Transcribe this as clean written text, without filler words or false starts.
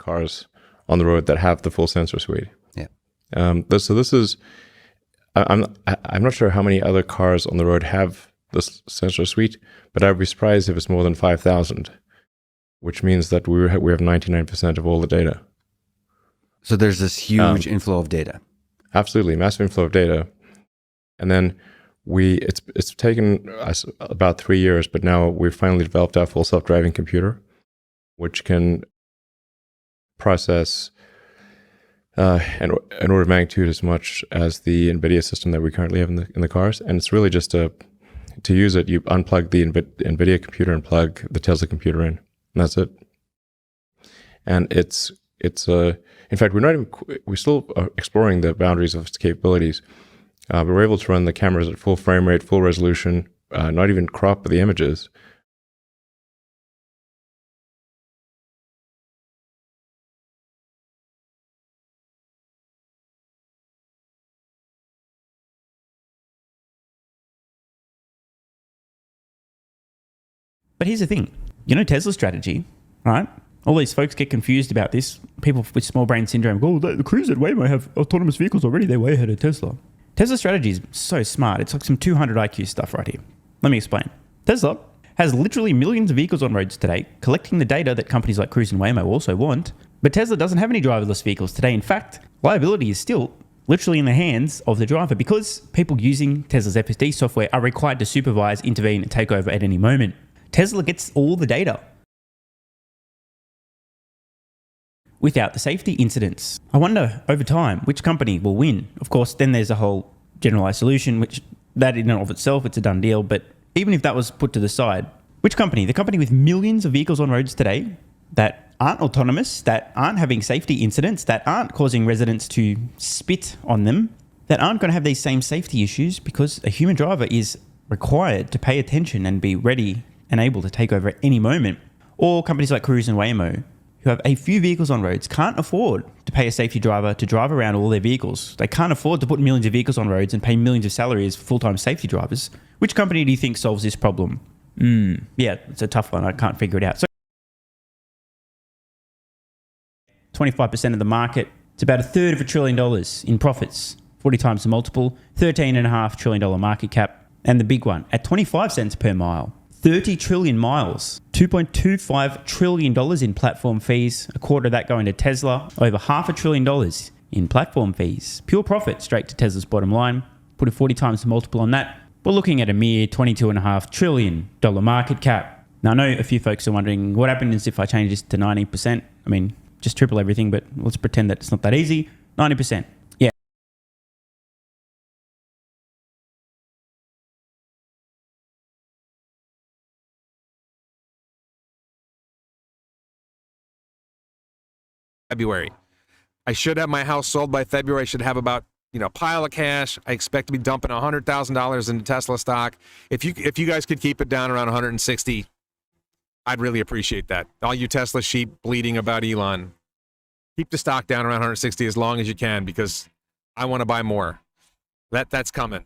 cars on the road that have the full sensor suite. Yeah. So this is, I'm not sure how many other cars on the road have this sensor suite, but I'd be surprised if it's more than 5,000, which means that we have 99% of all the data. So there's this huge inflow of data. Absolutely, massive inflow of data. And then it's taken us about 3 years, but now we've finally developed our full self-driving computer, which can process an order of magnitude as much as the NVIDIA system that we currently have in the cars. And it's really just to use it, you unplug the NVIDIA computer and plug the Tesla computer in, and that's it. And it's in fact, we're still exploring the boundaries of its capabilities. But we're able to run the cameras at full frame rate, full resolution, not even crop the images. But here's the thing. Tesla's strategy, right? All these folks get confused about this. People with small brain syndrome go, the Cruise at Waymo have autonomous vehicles already. They're way ahead of Tesla. Tesla's strategy is so smart. It's like some 200 IQ stuff right here. Let me explain. Tesla has literally millions of vehicles on roads today, collecting the data that companies like Cruise and Waymo also want. But Tesla doesn't have any driverless vehicles today. In fact, liability is still literally in the hands of the driver because people using Tesla's FSD software are required to supervise, intervene, and take over at any moment. Tesla gets all the data without the safety incidents. I wonder, over time, which company will win? Of course, then there's a whole generalized solution, which that in and of itself, it's a done deal. But even if that was put to the side, which company? The company with millions of vehicles on roads today that aren't autonomous, that aren't having safety incidents, that aren't causing residents to spit on them, that aren't going to have these same safety issues because a human driver is required to pay attention and be ready and able to take over at any moment. Or companies like Cruise and Waymo, who have a few vehicles on roads, can't afford to pay a safety driver to drive around all their vehicles. They can't afford to put millions of vehicles on roads and pay millions of salaries for full-time safety drivers. Which company do you think solves this problem? Yeah, it's a tough one. I can't figure it out. So 25% of the market, it's about $1/3 trillion in profits, 40 times the multiple, $13.5 trillion market cap. And the big one, at 25 cents per mile, 30 trillion miles, $2.25 trillion in platform fees, a quarter of that going to Tesla, over $500 billion in platform fees. Pure profit straight to Tesla's bottom line. Put a 40 times the multiple on that. We're looking at a mere $22.5 trillion market cap. Now, I know a few folks are wondering what happens if I change this to 90%. I mean, just triple everything, but let's pretend that it's not that easy. 90%. Yeah. February. I should have my house sold by February. I should have about, a pile of cash. I expect to be dumping $100,000 into Tesla stock. If you guys could keep it down around 160, I'd really appreciate that. All you Tesla sheep bleeding about Elon, keep the stock down around 160 as long as you can because I want to buy more. That's coming.